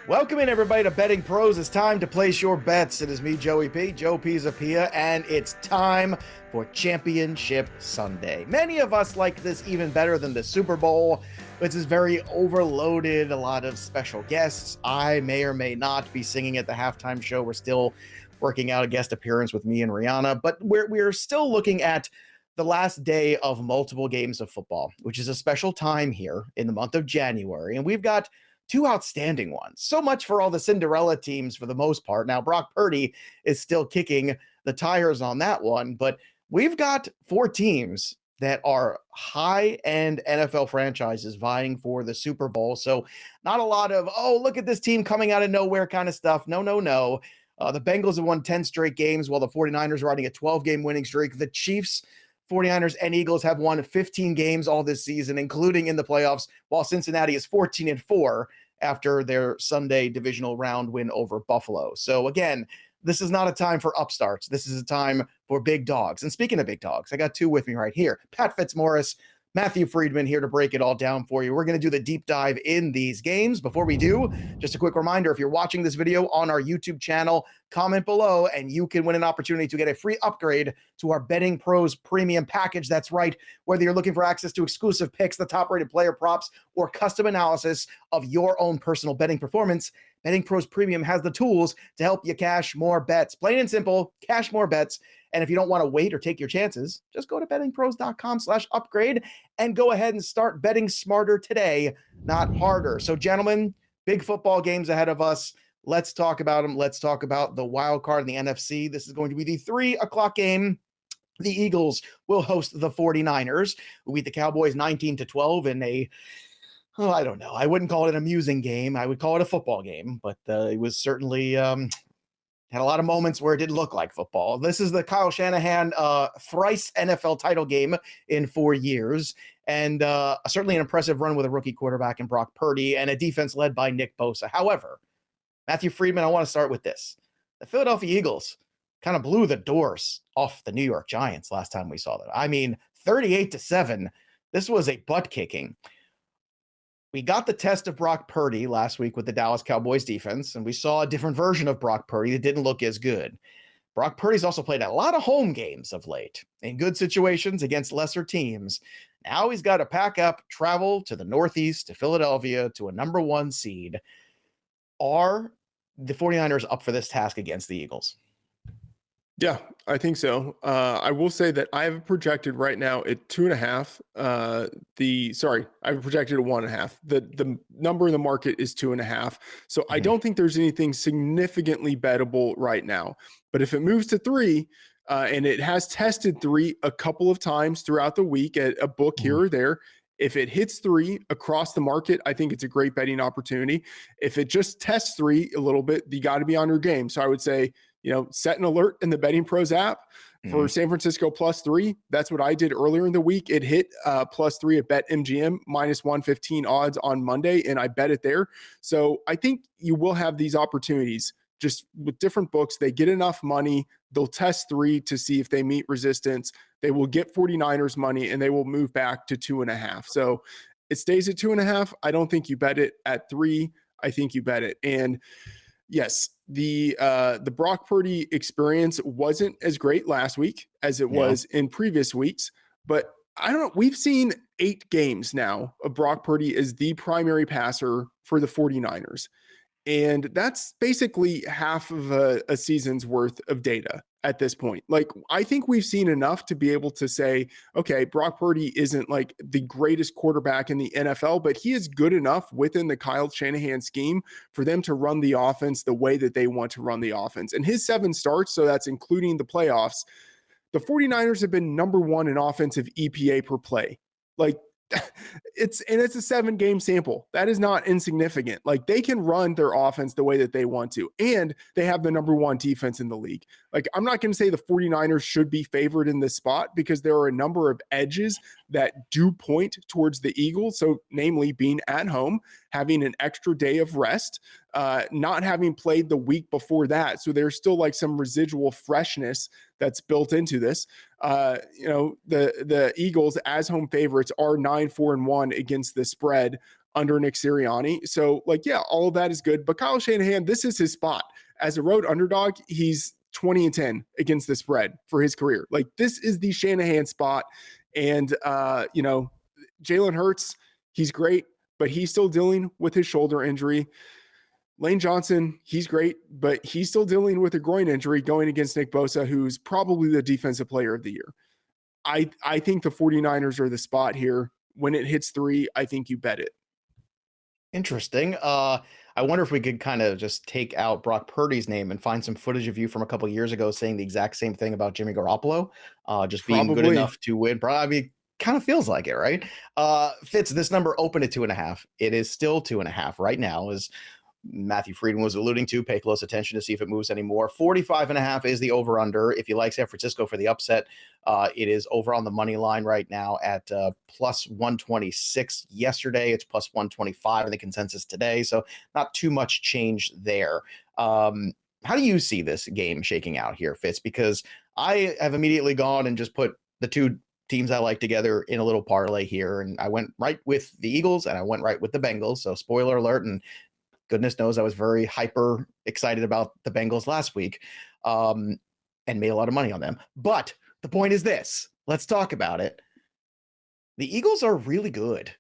Welcome in, everybody, to Betting Pros. It's time to place your bets. It is me, Joey P, Joe Pisapia, and it's time for Championship Sunday. Many of us like this even better than the Super Bowl, which is very overloaded, a lot of special guests. I may or may not be singing at the halftime show. We're still working out a guest appearance with me and Rihanna, but we're still looking at the last day of multiple games of football, which is a special time here in the month of January, and we've got two outstanding ones. So much for all the Cinderella teams for the most part. Now, Brock Purdy is still kicking the tires on that one, but we've got four teams that are high-end NFL franchises vying for the Super Bowl. So not a lot of, oh, look at this team coming out of nowhere kind of stuff. No. The Bengals have won 10 straight games while the 49ers are riding a 12-game winning streak. The Chiefs, 49ers, and Eagles have won 15 games all this season, including in the playoffs, while Cincinnati is 14-4 after their Sunday divisional round win over Buffalo. So again, this is not a time for upstarts. This is a time for big dogs. And speaking of big dogs, I got two with me right here. Pat Fitzmaurice, Matthew Freedman here to break it all down for you. We're going to do the deep dive in these games. Before we do, just a quick reminder, if you're watching this video on our YouTube channel, comment below and you can win an opportunity to get a free upgrade to our Betting Pros premium package. That's right. Whether you're looking for access to exclusive picks, the top-rated player props, or custom analysis of your own personal betting performance, Betting Pros Premium has the tools to help you cash more bets. Plain and simple, cash more bets. And if you don't want to wait or take your chances, just go to bettingpros.com/upgrade and go ahead and start betting smarter today, not harder. So, gentlemen, big football games ahead of us. Let's talk about them. Let's talk about the wild card in the NFC. This is going to be the 3:00 game. The Eagles will host the 49ers, who beat the Cowboys 19-12 in a, I don't know. I wouldn't call it an amusing game. I would call it a football game, but it was certainly had a lot of moments where it didn't look like football. This is the Kyle Shanahan thrice NFL title game in 4 years, and certainly an impressive run with a rookie quarterback in Brock Purdy and a defense led by Nick Bosa. However, Matthew Freedman, I want to start with this. The Philadelphia Eagles kind of blew the doors off the New York Giants last time we saw them. I mean, 38-7. This was a butt kicking. We got the test of Brock Purdy last week with the Dallas Cowboys defense, and we saw a different version of Brock Purdy that didn't look as good. Brock Purdy's also played a lot of home games of late in good situations against lesser teams. Now he's got to pack up, travel to the Northeast, to Philadelphia, to a number one seed. Are the 49ers up for this task against the Eagles? Yeah, I think so. I will say that I have projected right now at 2.5. I have projected at 1.5. The number in the market is 2.5. So I don't think there's anything significantly bettable right now. But if it moves to 3, and it has tested 3 a couple of times throughout the week at a book here or there, if it hits 3 across the market, I think it's a great betting opportunity. If it just tests 3 a little bit, you got to be on your game. So I would say, set an alert in the Betting Pros app for San Francisco +3. That's what I did earlier in the week. It hit +3 at BetMGM, -115 odds on Monday, and I bet it there. So I think you will have these opportunities just with different books. They get enough money. They'll test 3 to see if they meet resistance. They will get 49ers money, and they will move back to 2.5. So it stays at 2.5. I don't think you bet it at 3. I think you bet it. And yes, the Brock Purdy experience wasn't as great last week as it was in previous weeks, but I don't know. We've seen 8 games now of Brock Purdy as the primary passer for the 49ers. And that's basically half of a season's worth of data at this point. Like, I think we've seen enough to be able to say, okay, Brock Purdy isn't like the greatest quarterback in the NFL, but he is good enough within the Kyle Shanahan scheme for them to run the offense the way that they want to run the offense. And his 7 starts, so that's including the playoffs, the 49ers have been number 1 in offensive EPA per play. Like, it's a 7-game sample. That is not insignificant. Like, they can run their offense the way that they want to, and they have the number 1 defense in the league. Like, I'm not going to say the 49ers should be favored in this spot because there are a number of edges that do point towards the Eagles. So namely being at home, having an extra day of rest, not having played the week before that. So there's still like some residual freshness that's built into this. The Eagles as home favorites are 9-4-1 against the spread under Nick Sirianni. So like, yeah, all of that is good. But Kyle Shanahan, this is his spot. As a road underdog, he's 20-10 against the spread for his career. Like this is the Shanahan spot. And, Jalen Hurts, he's great, but he's still dealing with his shoulder injury. Lane Johnson, he's great, but he's still dealing with a groin injury going against Nick Bosa, who's probably the defensive player of the year. I think the 49ers are the spot here. When it hits 3, I think you bet it. Interesting. I wonder if we could kind of just take out Brock Purdy's name and find some footage of you from a couple of years ago saying the exact same thing about Jimmy Garoppolo, just being good enough to win. I mean, kind of feels like it, right? Fitz, this number opened at 2.5. It is still 2.5 right now, as Matthew Freedman was alluding to. Pay close attention to see if it moves anymore. 45.5 is the over under. If you like San Francisco for the upset, it is over on the money line right now at plus 126. Yesterday, it's plus 125 in the consensus today. So not too much change there. How do you see this game shaking out here, Fitz? Because I have immediately gone and just put the two teams I like together in a little parlay here. And I went right with the Eagles and I went right with the Bengals. So spoiler alert, and goodness knows I was very hyper excited about the Bengals last week and made a lot of money on them. But the point is this. Let's talk about it. The Eagles are really good.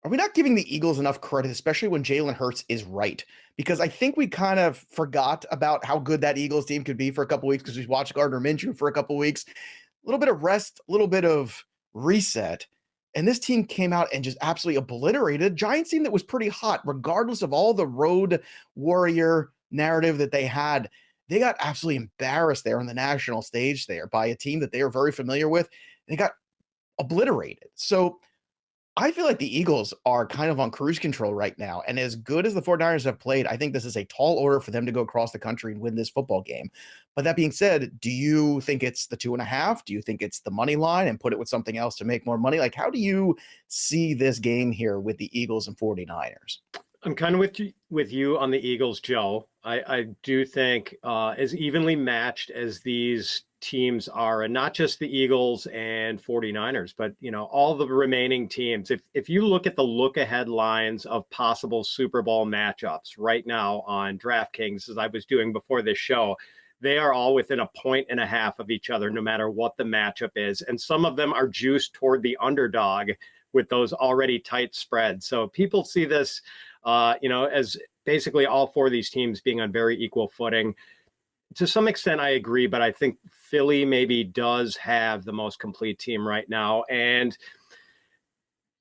Are we not giving the Eagles enough credit, especially when Jalen Hurts is right? Because I think we kind of forgot about how good that Eagles team could be for a couple weeks because we watched Gardner Minshew for a couple weeks. A little bit of rest, a little bit of reset. And this team came out and just absolutely obliterated a Giants team that was pretty hot, regardless of all the road warrior narrative that they had. They got absolutely embarrassed there on the national stage there by a team that they are very familiar with. They got obliterated. So I feel like the Eagles are kind of on cruise control right now. And as good as the 49ers have played, I think this is a tall order for them to go across the country and win this football game. But that being said, do you think it's the 2.5? Do you think it's the money line and put it with something else to make more money? Like, how do you see this game here with the Eagles and 49ers? I'm kind of with you on the Eagles, Joe. I do think as evenly matched as these teams are, and not just the Eagles and 49ers, but all the remaining teams. If you look at the look-ahead lines of possible Super Bowl matchups right now on DraftKings, as I was doing before this show, they are all within 1.5 of each other, no matter what the matchup is. And some of them are juiced toward the underdog with those already tight spreads. So people see this, as basically all four of these teams being on very equal footing. To some extent, I agree, but I think Philly maybe does have the most complete team right now. And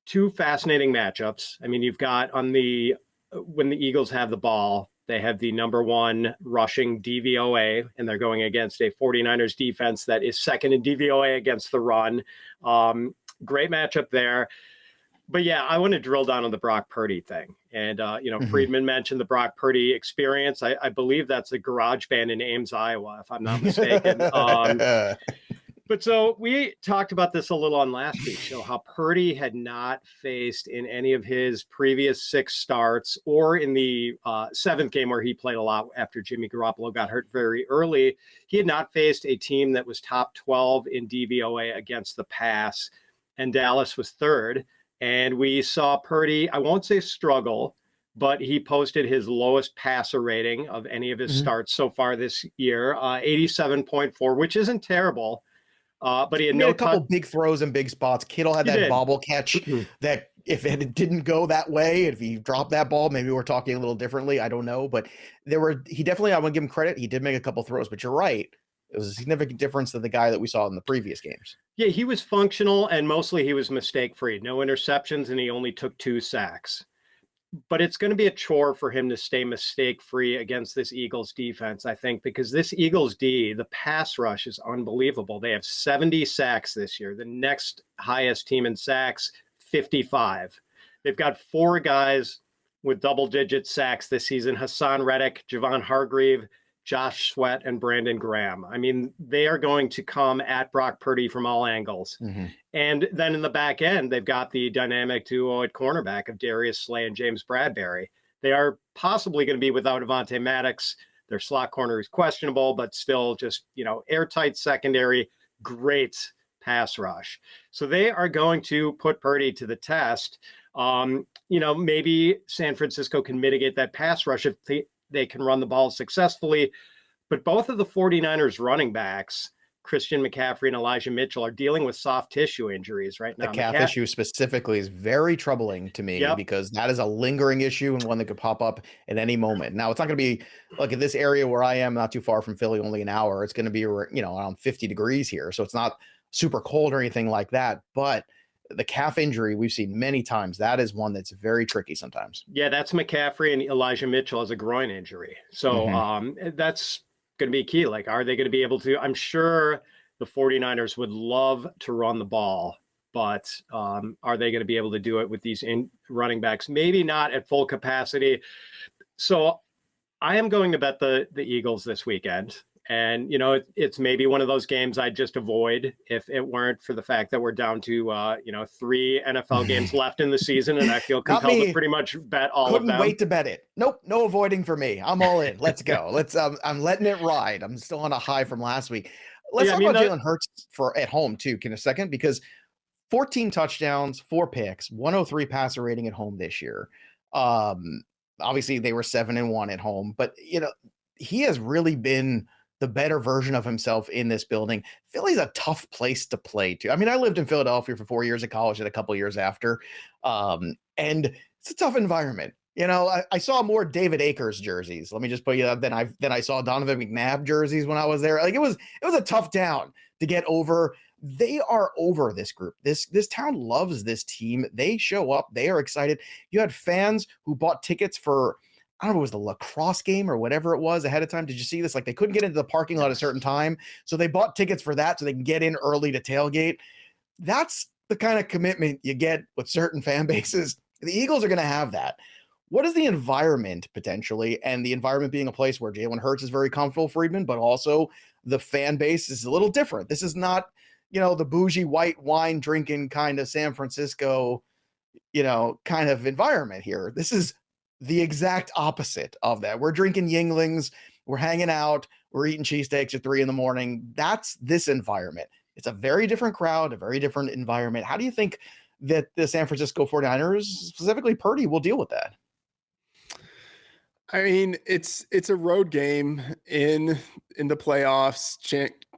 two fascinating matchups. I mean, you've got when the Eagles have the ball, they have the number one rushing DVOA, and they're going against a 49ers defense that is second in DVOA against the run. Great matchup there. But yeah, I want to drill down on the Brock Purdy thing. And, Freedman mentioned the Brock Purdy experience. I believe that's a garage band in Ames, Iowa, if I'm not mistaken. But so we talked about this a little on last week's show, how Purdy had not faced in any of his previous 6 starts or in the 7th game where he played a lot after Jimmy Garoppolo got hurt very early. He had not faced a team that was top 12 in DVOA against the pass, and Dallas was 3rd. And we saw Purdy, I won't say struggle, but he posted his lowest passer rating of any of his starts so far this year, 87.4, which isn't terrible. But he had a couple big throws in big spots. Kittle had that bobble catch that if it didn't go that way, if he dropped that ball, maybe we're talking a little differently. I don't know. But he definitely, I want to give him credit. He did make a couple throws, but you're right. It was a significant difference than the guy that we saw in the previous games. Yeah, he was functional, and mostly he was mistake-free. No interceptions, and he only took 2 sacks. But it's going to be a chore for him to stay mistake-free against this Eagles defense, I think, because this Eagles D, the pass rush is unbelievable. They have 70 sacks this year. The next highest team in sacks, 55. They've got 4 guys with double-digit sacks this season: Hassan Reddick, Javon Hargrave, Josh Sweat, and Brandon Graham. I mean, they are going to come at Brock Purdy from all angles. Mm-hmm. And then in the back end, they've got the dynamic duo at cornerback of Darius Slay and James Bradbury. They are possibly going to be without Avonte Maddox. Their slot corner is questionable, but still just, airtight secondary, great pass rush. So they are going to put Purdy to the test. Maybe San Francisco can mitigate that pass rush if they can run the ball successfully. But both of the 49ers running backs, Christian McCaffrey and Elijah Mitchell, are dealing with soft tissue injuries right now. The calf issue specifically is very troubling to me because that is a lingering issue and one that could pop up at any moment. Now, it's not going to be like in this area where I am, not too far from Philly, only an hour. It's going to be, around 50 degrees here. So it's not super cold or anything like that. But the calf injury we've seen many times, that is one that's very tricky sometimes. Yeah, that's McCaffrey, and Elijah Mitchell has a groin injury. So that's going to be key. Like, are they going to be able to? I'm sure the 49ers would love to run the ball, but are they going to be able to do it with these running backs? Maybe not at full capacity. So I am going to bet the Eagles this weekend. And, it's maybe one of those games I'd just avoid if it weren't for the fact that we're down to, 3 NFL games left in the season. And I feel compelled to pretty much bet all of them. Couldn't wait to bet it. Nope. No avoiding for me. I'm all in. Let's go. I'm letting it ride. I'm still on a high from last week. Let's talk about Jalen Hurts at home too, in a second, because 14 touchdowns, 4 picks, 103 passer rating at home this year. Obviously they were 7-1 at home, but he has really been the better version of himself in this building. Philly's a tough place to play too. I mean, I lived in Philadelphia for 4 years at college and a couple years after. And it's a tough environment. I saw more David Akers jerseys. Let me just put you up than I saw Donovan McNabb jerseys when I was there. Like it was a tough town to get over. They are over this group. This town loves this team. They show up. They are excited. You had fans who bought tickets for, I don't know if it was the lacrosse game or whatever it was ahead of time. Did you see this? Like they couldn't get into the parking lot at a certain time. So they bought tickets for that so they can get in early to tailgate. That's the kind of commitment you get with certain fan bases. The Eagles are going to have that. What is the environment potentially? And the environment being a place where Jalen Hurts is very comfortable, Freedman, but also the fan base is a little different. This is not, the bougie white wine drinking kind of San Francisco, kind of environment here. This is the exact opposite of that. We're drinking Yinglings, we're hanging out, we're eating cheesesteaks at 3 a.m. That's this environment. It's a very different crowd, a very different environment. How do you think that the San Francisco 49ers, specifically Purdy, will deal with that? I mean, it's a road game in the playoffs,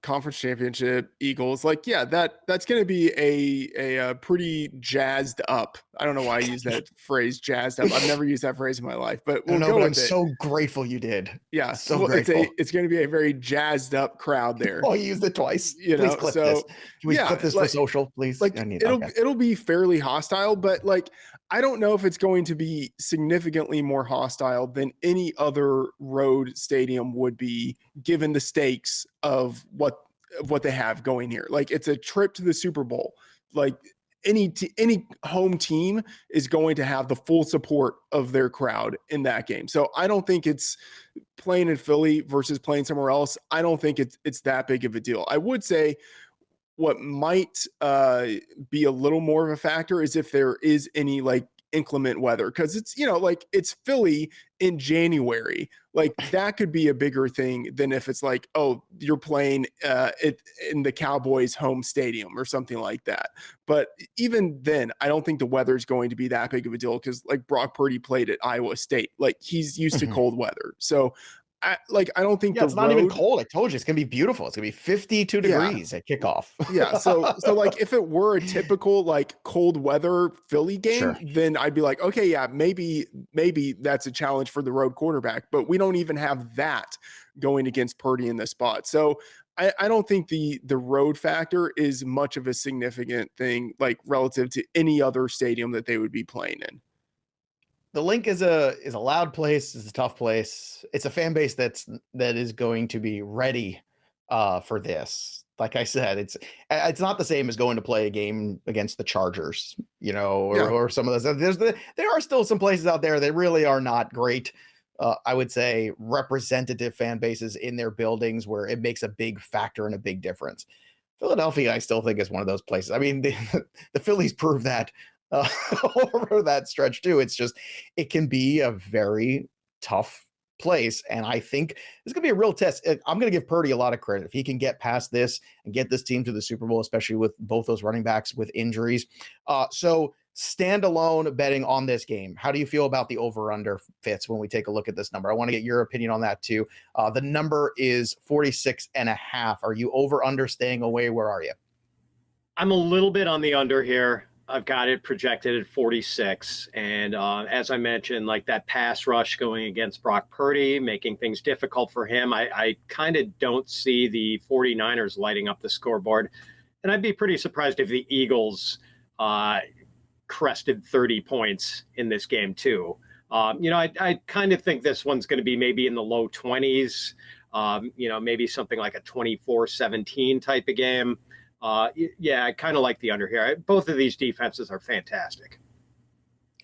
conference championship, Eagles. Like, yeah, that's going to be a pretty jazzed up. I don't know why I use that phrase, jazzed up. I've never used that phrase in my life, but we'll go with it. I'm so grateful you did. Yeah, so grateful. It's going to be a very jazzed up crowd there. Oh, you used it twice. Please clip this. Can we clip this for social, please? Like it'll be fairly hostile, but like I don't know if it's going to be significantly more hostile than any other road stadium would be, given the stakes of what they have going here. Like it's a trip to the Super Bowl. Like any home team is going to have the full support of their crowd in that game. So I don't think it's playing in Philly versus playing somewhere else. I don't think it's that big of a deal. I would say what might be a little more of a factor is if there is any like inclement weather, because it's it's Philly in January. Like that could be a bigger thing than if it's like, oh, you're playing it in the Cowboys home stadium or something like that. But even then, I don't think the weather is going to be that big of a deal, because like Brock Purdy played at Iowa State, like he's used to cold weather. So I don't think it's not even cold. I told you it's gonna be beautiful. It's gonna be 52 degrees at kickoff. Yeah. So like if it were a typical like cold weather Philly game, then I'd be like, okay, yeah, maybe that's a challenge for the road quarterback. But we don't even have that going against Purdy in this spot. So I don't think the road factor is much of a significant thing, like relative to any other stadium that they would be playing in. The Link is a loud place. It's a tough place. It's a fan base that is going to be ready for this. Like I said, it's not the same as going to play a game against the Chargers, or some of those. There are still some places out there that really are not great. I would say representative fan bases in their buildings where it makes a big factor and a big difference. Philadelphia, I still think, is one of those places. I mean, the Phillies prove that over that stretch too. It's just, it can be a very tough place. And I think it's going to be a real test. I'm going to give Purdy a lot of credit. If he can get past this and get this team to the Super Bowl, especially with both those running backs with injuries. So Standalone betting on this game, how do you feel about the over-under, Fitz, when we take a look at this number? I want to get your opinion on that too. The number is 46.5. Are you over-under, staying away? Where are you? I'm a little bit on the under here. I've got it projected at 46. And as I mentioned, like that pass rush going against Brock Purdy, making things difficult for him. I kind of don't see the 49ers lighting up the scoreboard. And I'd be pretty surprised if the Eagles crested 30 points in this game too. I kind of think this one's going to be maybe in the low 20s, maybe something like a 24-17 type of game. I kind of like the under here. Both of these defenses are fantastic.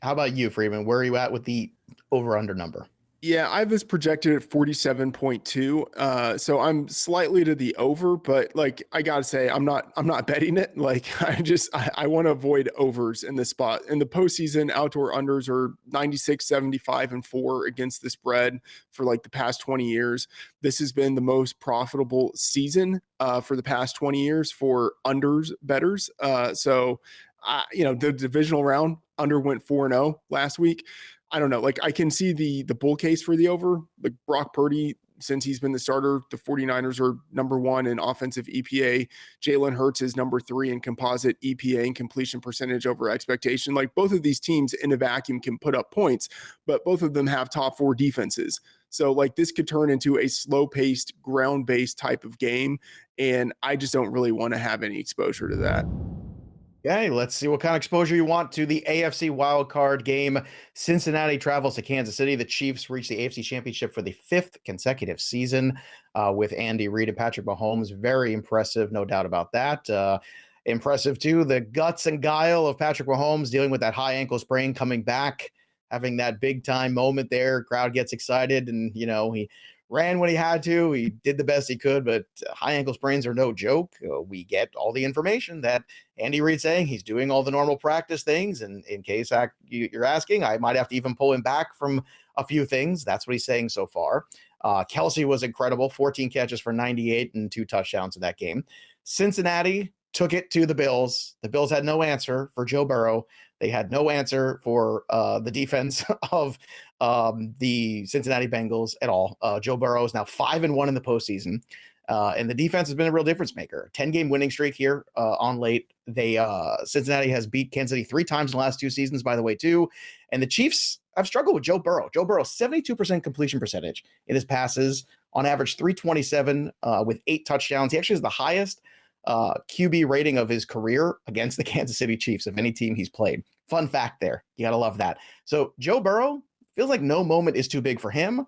How about you, Freeman? Where are you at with the over-under number? Yeah, I have this projected at 47.2. So I'm slightly to the over, but like I gotta say, I'm not betting it. Like I want to avoid overs in this spot. In the postseason, outdoor unders are 96, 75, and 4 against the spread for like the past 20 years. This has been the most profitable season for the past 20 years for unders bettors. The divisional round under went 4-0 last week. I don't know. Like I can see the bull case for the over. Like Brock Purdy, since he's been the starter, the 49ers are number 1 in offensive EPA. Jalen Hurts is number 3 in composite EPA and completion percentage over expectation. Like both of these teams in a vacuum can put up points, but both of them have top 4 defenses. So like this could turn into a slow-paced, ground-based type of game, and I just don't really want to have any exposure to that. Okay, let's see what kind of exposure you want to the AFC wildcard game. Cincinnati travels to Kansas City. The Chiefs reach the AFC Championship for the 5th consecutive season with Andy Reid and Patrick Mahomes. Very impressive, no doubt about that. Impressive, too, the guts and guile of Patrick Mahomes dealing with that high ankle sprain, coming back, having that big-time moment there. Crowd gets excited, and, he ran when he had to. He did the best he could, but high ankle sprains are no joke. We get all the information that Andy Reid saying he's doing all the normal practice things. And in case you're asking, I might have to even pull him back from a few things. That's what he's saying so far. Kelsey was incredible, 14 catches for 98 and 2 touchdowns in that game. Cincinnati took it to the Bills. The Bills had no answer for Joe Burrow. They had no answer for the defense of the Cincinnati Bengals at all. Joe Burrow is now 5-1 in the postseason. And the defense has been a real difference maker. 10-game winning streak here on late. Cincinnati has beat Kansas City 3 times in the last 2 seasons, by the way, too. And the Chiefs have struggled with Joe Burrow. Joe Burrow, 72% completion percentage in his passes, on average 327 with 8 touchdowns. He actually has the highest QB rating of his career against the Kansas City Chiefs of any team he's played. Fun fact there. You got to love that. So Joe Burrow feels like no moment is too big for him.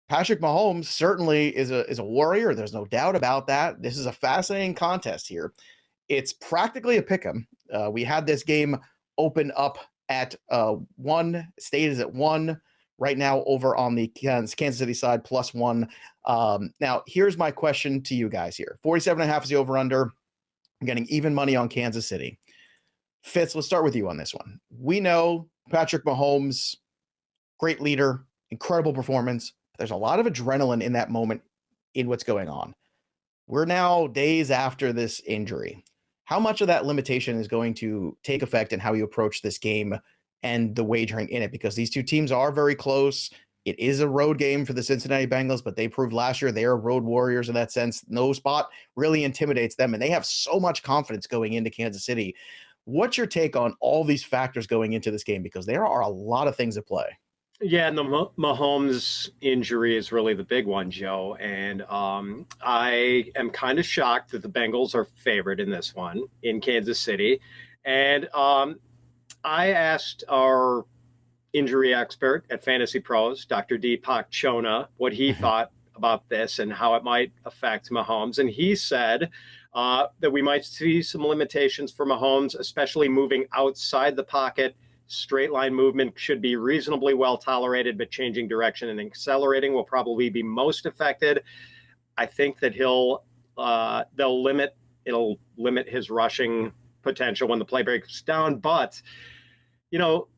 Patrick Mahomes certainly is a warrior. There's no doubt about that. This is a fascinating contest here. It's practically a pick'em. We had this game open up at 1. State is at 1 right now over on the Kansas City side, +1. Now, here's my question to you guys here. 47.5 is the over-under. I'm getting even money on Kansas City. Fitz, let's start with you on this one. We know Patrick Mahomes, great leader, incredible performance. There's a lot of adrenaline in that moment in what's going on. We're now days after this injury. How much of that limitation is going to take effect in how you approach this game and the wagering in it? Because these two teams are very close. It is a road game for the Cincinnati Bengals, but they proved last year they are road warriors in that sense. No spot really intimidates them, and they have so much confidence going into Kansas City. What's your take on all these factors going into this game? Because there are a lot of things at play. Yeah, and the Mahomes injury is really the big one, Joe. And I am kind of shocked that the Bengals are favored in this one in Kansas City. And I asked our injury expert at Fantasy Pros, Dr. Deepak Chona, what he thought about this and how it might affect Mahomes. And he said that we might see some limitations for Mahomes, especially moving outside the pocket. Straight line movement should be reasonably well tolerated, but changing direction and accelerating will probably be most affected. I think that it'll limit his rushing potential when the play breaks down. But,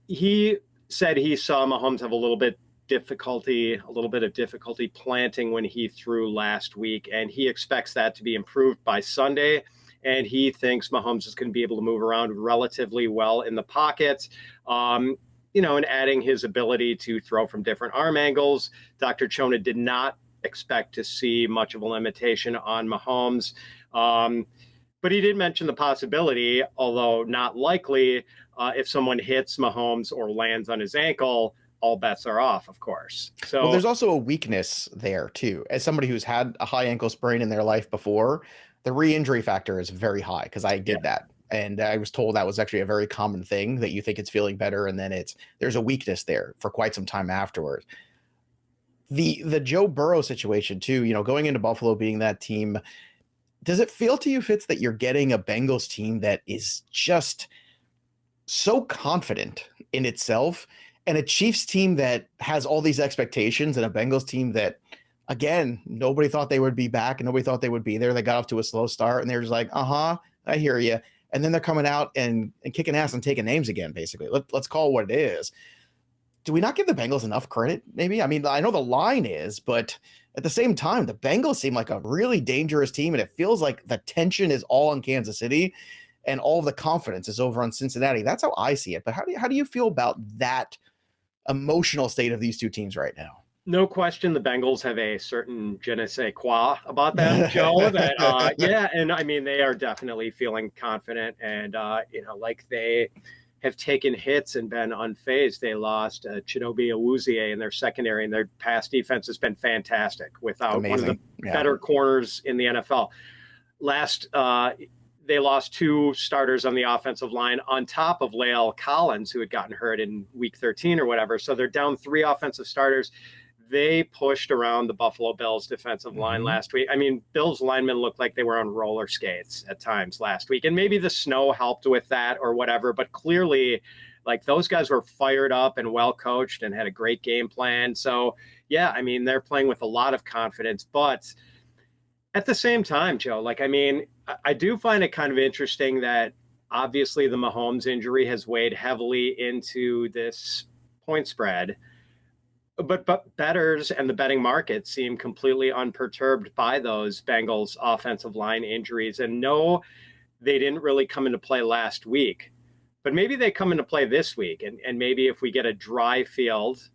he said he saw Mahomes have a little bit of difficulty planting when he threw last week, and he expects that to be improved by Sunday. and he thinks Mahomes is going to be able to move around relatively well in the pocket. And adding his ability to throw from different arm angles. Dr. Chona did not expect to see much of a limitation on Mahomes. But he did mention the possibility, although not likely, if someone hits Mahomes or lands on his ankle, all bets are off, of course. So well, there's also a weakness there too. As somebody who's had a high ankle sprain in their life before, the re-injury factor is very high because I did that. And I was told that was actually a very common thing, that you think it's feeling better and then there's a weakness there for quite some time afterwards. The Joe Burrow situation too, going into Buffalo being that team, does it feel to you, Fitz, that you're getting a Bengals team that is just so confident in itself, and a Chiefs team that has all these expectations, and a Bengals team that, again, nobody thought they would be back and nobody thought they would be there. They got off to a slow start and they're just like, I hear you. And then they're coming out and kicking ass and taking names again, basically. Let's call it what it is. Do we not give the Bengals enough credit, maybe? I mean, I know the line is, but at the same time, the Bengals seem like a really dangerous team, and it feels like the tension is all on Kansas City and all of the confidence is over on Cincinnati. That's how I see it. But how do you feel about that emotional state of these two teams right now? No question, the Bengals have a certain je ne sais quoi about them, Joe. And I mean, they are definitely feeling confident, and like they have taken hits and been unfazed. They lost Chidobe Awuzie in their secondary, and their pass defense has been fantastic without one of the better corners in the NFL. They lost two starters on the offensive line on top of Lael Collins, who had gotten hurt in week 13 or whatever. So they're down three offensive starters. They pushed around the Buffalo Bills defensive line last week. I mean, Bills linemen looked like they were on roller skates at times last week. And maybe the snow helped with that or whatever. But clearly, like, those guys were fired up and well coached and had a great game plan. So, yeah, I mean, they're playing with a lot of confidence. But at the same time, Joe, I do find it kind of interesting that obviously the Mahomes injury has weighed heavily into this point spread. But bettors and the betting market seem completely unperturbed by those Bengals offensive line injuries. And no, they didn't really come into play last week. But maybe they come into play this week. And maybe if we get a dry field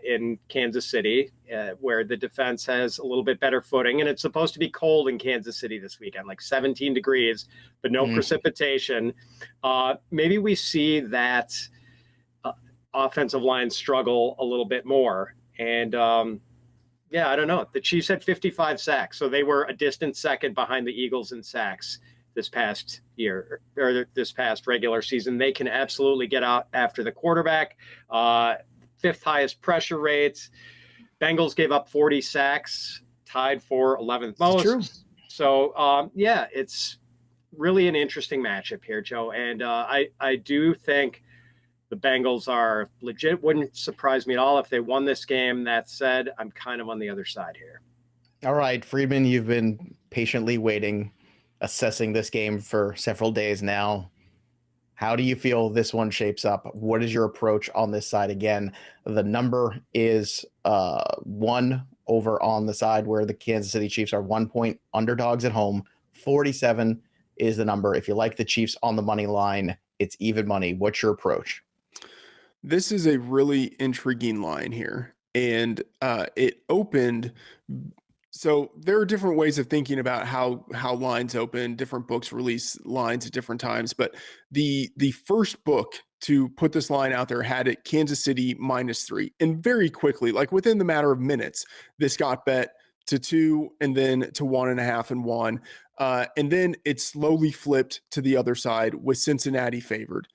in Kansas City, where the defense has a little bit better footing, and it's supposed to be cold in Kansas City this weekend, like 17 degrees, but no precipitation, maybe we see that offensive line struggle a little bit more. And I don't know. The Chiefs had 55 sacks, so they were a distant second behind the Eagles in sacks this past year, or this past regular season. They can absolutely get out after the quarterback. Fifth highest pressure rates. Bengals gave up 40 sacks, tied for 11th most. True. So it's really an interesting matchup here, Joe. And I do think the Bengals are legit. Wouldn't surprise me at all if they won this game. That said, I'm kind of on the other side here. All right, Freedman, you've been patiently waiting, assessing this game for several days now. How do you feel this one shapes up? What is your approach on this side? Again, the number is 1 over on the side where the Kansas City Chiefs are 1-point underdogs at home. 47 is the number. If you like the Chiefs on the money line, it's even money. What's your approach? This is a really intriguing line here, and it opened. So there are different ways of thinking about how lines open. Different books release lines at different times, but the first book to put this line out there had it Kansas City -3, and very quickly, like within the matter of minutes, this got bet to 2 and then to 1.5 and 1, and then it slowly flipped to the other side with Cincinnati favored,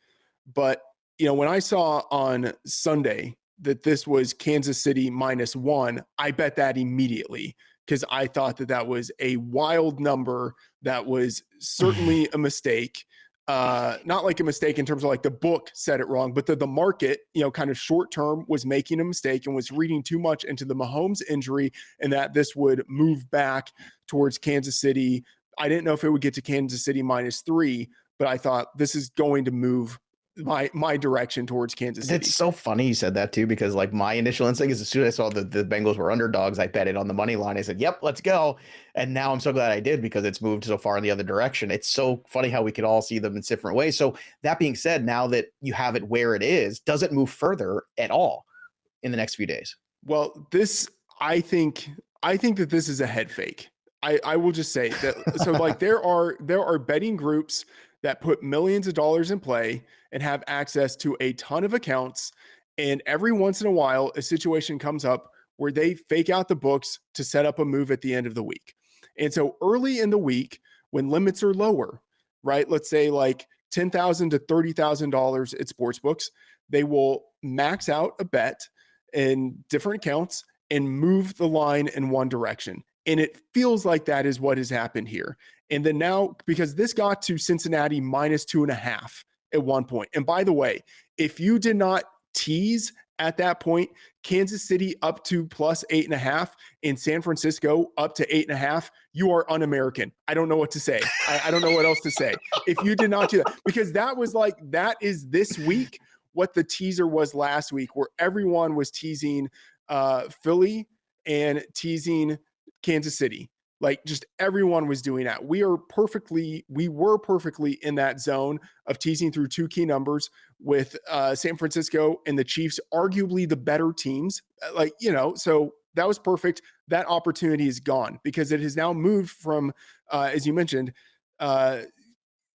but when I saw on Sunday that this was Kansas City -1, I bet that immediately because I thought that was a wild number. That was certainly a mistake. Not like a mistake in terms of like the book said it wrong, but the market, kind of short term was making a mistake and was reading too much into the Mahomes injury and that this would move back towards Kansas City. I didn't know if it would get to Kansas City -3, but I thought this is going to move my direction towards Kansas City. It's so funny you said that too, because like my initial instinct is as soon as I saw the Bengals were underdogs, I bet it on the money line. I said, yep, let's go. And now I'm so glad I did because it's moved so far in the other direction. It's so funny how we could all see them in different ways. So that being said, now that you have it where it is, does it move further at all in the next few days? Well, I think that this is a head fake. I will just say that. So like there are betting groups that put millions of dollars in play and have access to a ton of accounts. And every once in a while, a situation comes up where they fake out the books to set up a move at the end of the week. And so early in the week, when limits are lower, right? Let's say like $10,000 to $30,000 at sports books, they will max out a bet in different accounts and move the line in one direction. And it feels like that is what has happened here. And then now, because this got to Cincinnati -2.5 at one point. And by the way, if you did not tease at that point, Kansas City up to +8.5 and San Francisco up to 8.5, you are un-American. I don't know what to say. I don't know what else to say. If you did not do that, because that was like, that is this week what the teaser was last week, where everyone was teasing Philly and teasing Kansas City. Like just everyone was doing that. We were perfectly in that zone of teasing through two key numbers with San Francisco and the Chiefs, arguably the better teams. So that was perfect. That opportunity is gone because it has now moved from, as you mentioned,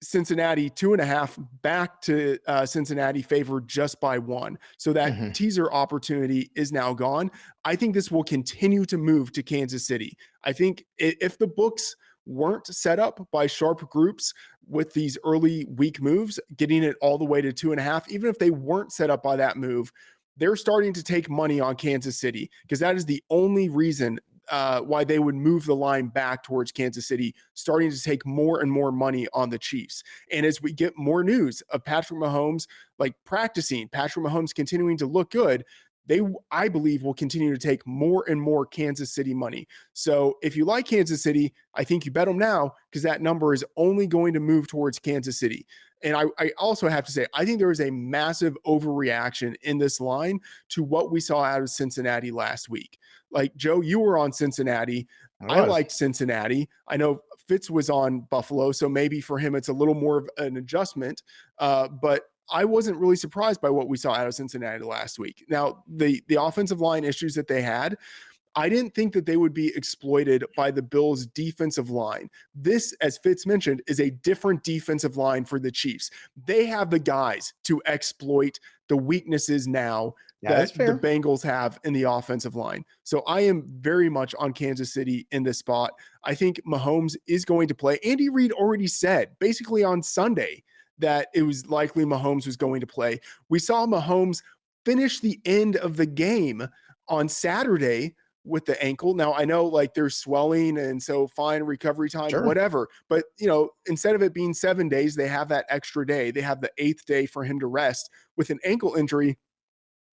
Cincinnati 2.5 back to Cincinnati favored just by 1. So that teaser opportunity is now gone. I think this will continue to move to Kansas City. I think if the books weren't set up by sharp groups with these early week moves, getting it all the way to 2.5, even if they weren't set up by that move, they're starting to take money on Kansas City because that is the only reason why they would move the line back towards Kansas City, starting to take more and more money on the Chiefs. And as we get more news of Patrick Mahomes, like practicing, Patrick Mahomes continuing to look good, I believe, will continue to take more and more Kansas City money. So if you like Kansas City, I think you bet them now because that number is only going to move towards Kansas City. And I also have to say, I think there is a massive overreaction in this line to what we saw out of Cincinnati last week. Like, Joe, you were on Cincinnati. I liked Cincinnati. I know Fitz was on Buffalo, so maybe for him it's a little more of an adjustment. But I wasn't really surprised by what we saw out of Cincinnati last week. Now, the offensive line issues that they had, I didn't think that they would be exploited by the Bills' defensive line. This, as Fitz mentioned, is a different defensive line for the Chiefs. They have the guys to exploit the weaknesses now that the Bengals have in the offensive line. So I am very much on Kansas City in this spot. I think Mahomes is going to play. Andy Reid already said, basically on Sunday, that it was likely Mahomes was going to play. We saw Mahomes finish the end of the game on Saturday with the ankle. Now I know like there's swelling and so fine recovery time, whatever. But instead of it being 7 days, they have that extra day. They have the 8th day for him to rest. With an ankle injury,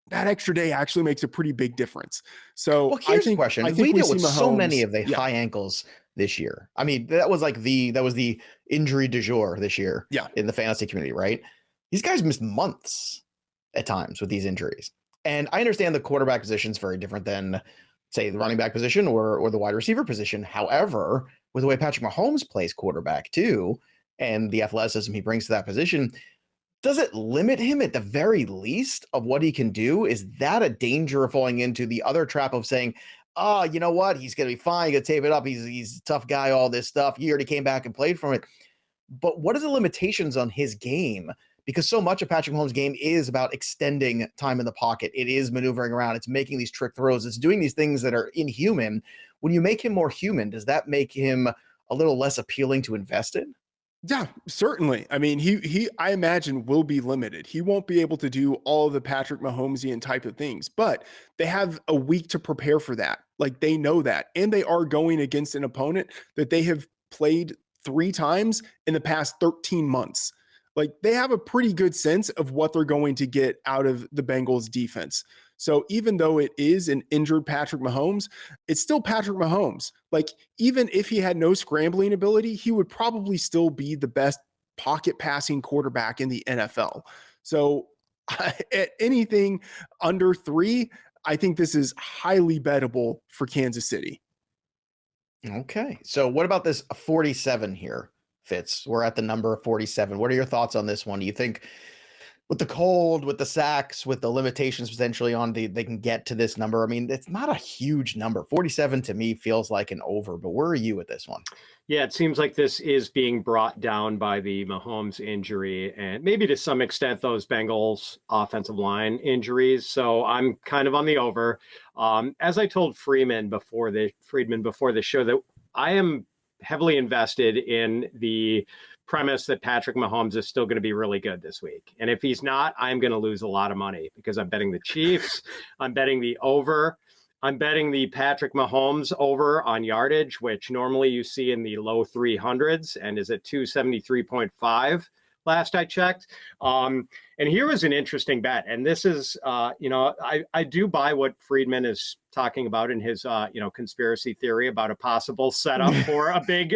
that extra day actually makes a pretty big difference. So here's the question. We deal with so many of the high ankles this year. I mean, that was the injury du jour this year in the fantasy community, right? These guys missed months at times with these injuries. And I understand the quarterback position is very different than, say, the running back position or the wide receiver position. However, with the way Patrick Mahomes plays quarterback too, and the athleticism he brings to that position, does it limit him at the very least of what he can do? Is that a danger of falling into the other trap of saying, oh, you know what? He's going to be fine. He's going to tape it up. He's a tough guy, all this stuff. He already came back and played from it. But what are the limitations on his game? Because so much of Patrick Mahomes' game is about extending time in the pocket. It is maneuvering around. It's making these trick throws. It's doing these things that are inhuman. When you make him more human, does that make him a little less appealing to invest in? Yeah, certainly. I mean, he I imagine will be limited. He won't be able to do all of the Patrick Mahomesian type of things, but they have a week to prepare for that. Like they know that. And they are going against an opponent that they have played 3 times in the past 13 months. Like they have a pretty good sense of what they're going to get out of the Bengals defense. So even though it is an injured Patrick Mahomes, it's still Patrick Mahomes. Like even if he had no scrambling ability, he would probably still be the best pocket passing quarterback in the NFL. So at anything under 3, I think this is highly bettable for Kansas City. Okay. So what about this 47 here, Fitz? We're at the number of 47. What are your thoughts on this one? Do you think with the cold, with the sacks, with the limitations potentially on they can get to this number? I mean, it's not a huge number. 47 to me feels like an over, but where are you with this one? Yeah, it seems like this is being brought down by the Mahomes injury and maybe to some extent those Bengals offensive line injuries. So I'm kind of on the over. As I told Freedman before the show, that I am heavily invested in the premise that Patrick Mahomes is still going to be really good this week. And if he's not, I'm going to lose a lot of money because I'm betting the Chiefs. I'm betting the over. I'm betting the Patrick Mahomes over on yardage, which normally you see in the low 300s and is at 273.5 last I checked. And here was an interesting bet. And this is, I do buy what Freedman is talking about in his, conspiracy theory about a possible setup for a big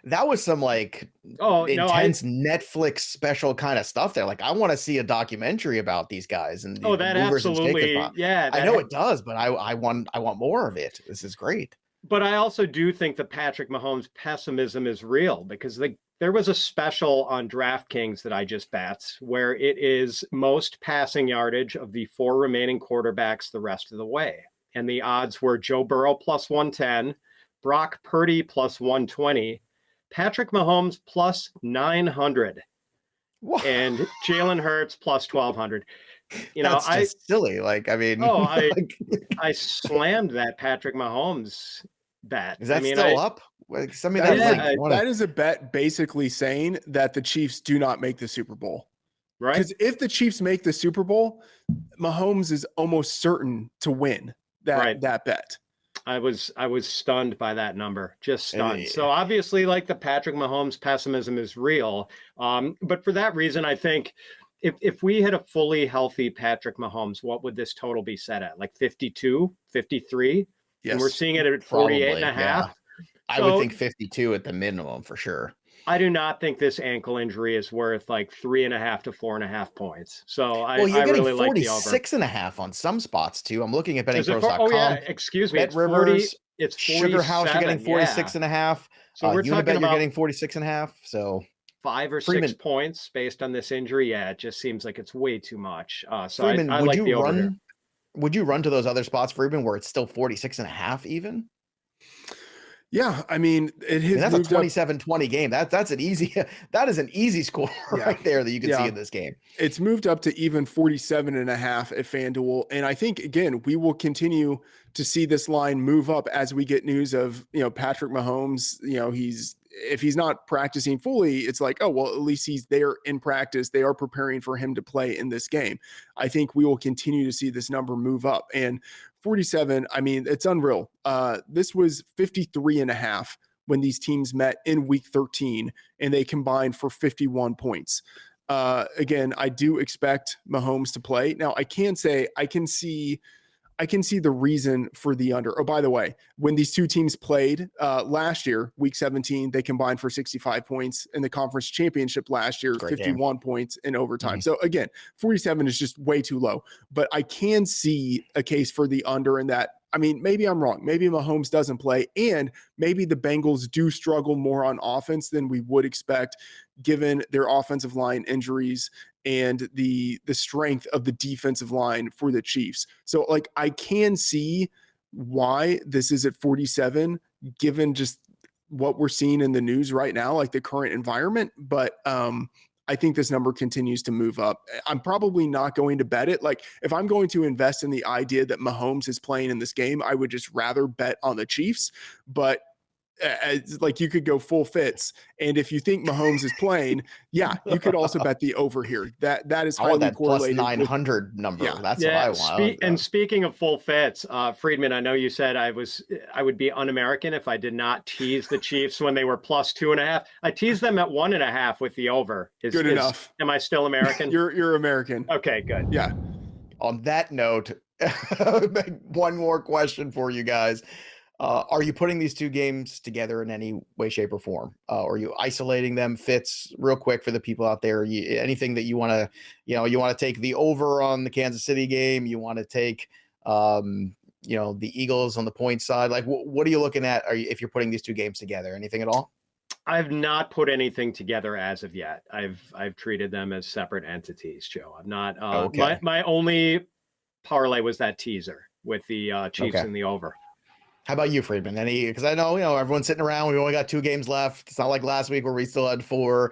That was some intense Netflix special kind of stuff there. Like, I want to see a documentary about these guys and the that movers absolutely, and shakers. I know it does, but I want more of it. This is great. But I also do think that Patrick Mahomes' pessimism is real because there was a special on DraftKings that I just bet where it is most passing yardage of the 4 remaining quarterbacks the rest of the way. And the odds were Joe Burrow plus 110, Brock Purdy plus 120, Patrick Mahomes plus 900, and Jalen Hurts plus 1200. That's just silly. Like, I mean, I slammed that Patrick Mahomes bet. Is that still up? That is a bet basically saying that the Chiefs do not make the Super Bowl. Right. Because if the Chiefs make the Super Bowl, Mahomes is almost certain to win that bet. I was stunned by that number, just stunned. Hey. So obviously, like, the Patrick Mahomes pessimism is real. But for that reason, I think if we had a fully healthy Patrick Mahomes, what would this total be set at? Like 52, 53? Yes. And we're seeing it at 48 and a half. Yeah. I would think 52 at the minimum for sure. I do not think this ankle injury is worth like 3.5 to 4.5 points. So I you're getting really like the over. 46.5 on some spots too. I'm looking at BettingPros.com. Oh yeah, excuse me. Bet Rivers, it's Sugar House. You're getting 46.5. So we're talking about you're getting 46.5. So 5 or 6 points based on this injury. Yeah, it just seems like it's way too much. So Freeman, I like the over here. Would you run to those other spots, Freeman, where it's still 46.5 even? Yeah, I mean, that's a 27-20 game. That is an easy score right there that you can see in this game. It's moved up to even 47.5 at FanDuel. And I think, again, we will continue to see this line move up as we get news of, Patrick Mahomes. If he's not practicing fully, it's like, oh, well, at least he's there in practice. They are preparing for him to play in this game. I think we will continue to see this number move up. And 47, I mean, it's unreal. This was 53.5 when these teams met in week 13, and they combined for 51 points. Again, I do expect Mahomes to play. Now, I can say I can see the reason for the under. Oh, by the way, when these two teams played last year, week 17, they combined for 65 points. In the conference championship last year, 51 points in overtime. Mm-hmm. So again, 47 is just way too low. But I can see a case for the under in that. I mean, maybe I'm wrong. Maybe Mahomes doesn't play, and maybe the Bengals do struggle more on offense than we would expect, given their offensive line injuries and the strength of the defensive line for the Chiefs. So, like, I can see why this is at 47, given just what we're seeing in the news right now, like the current environment. But I think this number continues to move up. I'm probably not going to bet it. Like, if I'm going to invest in the idea that Mahomes is playing in this game, I would just rather bet on the Chiefs. But like, you could go full Fitz, and if you think Mahomes is playing, you could also bet the over here. That is highly correlated. Plus 900 number. Yeah. That's what I want. And speaking of full Fitz, Freedman, I know you said I would be un-American if I did not tease the Chiefs when they were plus 2.5. I teased them at 1.5 with the over. Good enough. Am I still American? You're American. Okay, good. Yeah. On that note, one more question for you guys. Are you putting these two games together in any way, shape, or form? Or are you isolating them? Fitz, real quick for the people out there, anything that you want to, you want to take the over on the Kansas City game? You want to take, the Eagles on the point side? Like, what are you looking at? If you're putting these two games together, anything at all? I've not put anything together as of yet. I've treated them as separate entities, Joe. I'm not. Okay. My only parlay was that teaser with the Chiefs in the over. How about you, Freedman? Because I know, everyone's sitting around. We only got 2 games left. It's not like last week where we still had 4.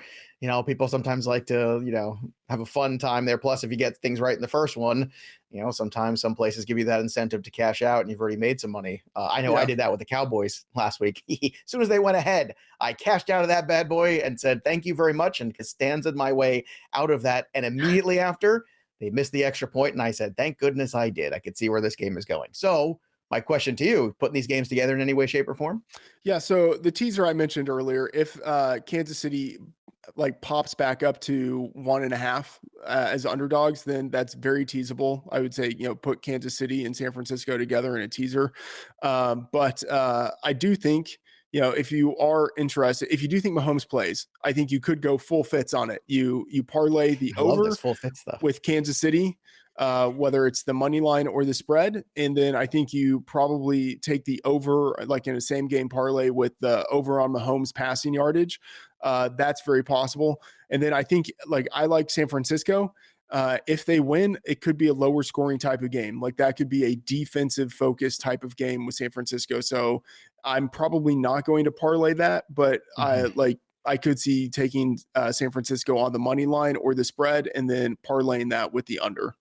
People sometimes like to, have a fun time there. Plus, if you get things right in the first one, sometimes some places give you that incentive to cash out and you've already made some money. I know I did that with the Cowboys last week. As soon as they went ahead, I cashed out of that bad boy and said, thank you very much. And Costanza'd my way out of that. And immediately after, they missed the extra point, and I said, thank goodness I did. I could see where this game is going. So my question to you, putting these games together in any way, shape, or form? Yeah, so the teaser I mentioned earlier, if Kansas City pops back up to 1.5 as underdogs, then that's very teasable. I would say, put Kansas City and San Francisco together in a teaser. But I do think, if you are interested, if you do think Mahomes plays, I think you could go full Fitz on it. You parlay the over full Fitz stuff with Kansas City, whether it's the money line or the spread. And then I think you probably take the over, like in a same game parlay with the over on Mahomes passing yardage. That's very possible. And then I think I like San Francisco. If they win, it could be a lower scoring type of game. Like that could be a defensive focused type of game with San Francisco. So I'm probably not going to parlay that, but I could see taking San Francisco on the money line or the spread and then parlaying that with the under.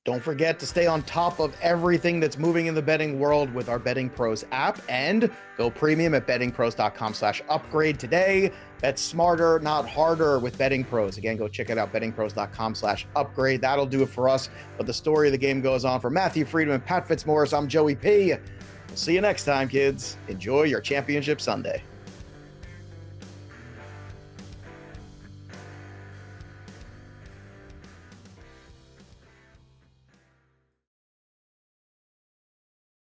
Don't forget to stay on top of everything that's moving in the betting world with our BettingPros app, and go premium at bettingpros.com/upgrade today. Bet smarter, not harder with BettingPros. Again, go check it out, bettingpros.com/upgrade. That'll do it for us. But the story of the game goes on. For Matthew Freedman, Pat Fitzmaurice, I'm Joey P. We'll see you next time, kids. Enjoy your championship Sunday.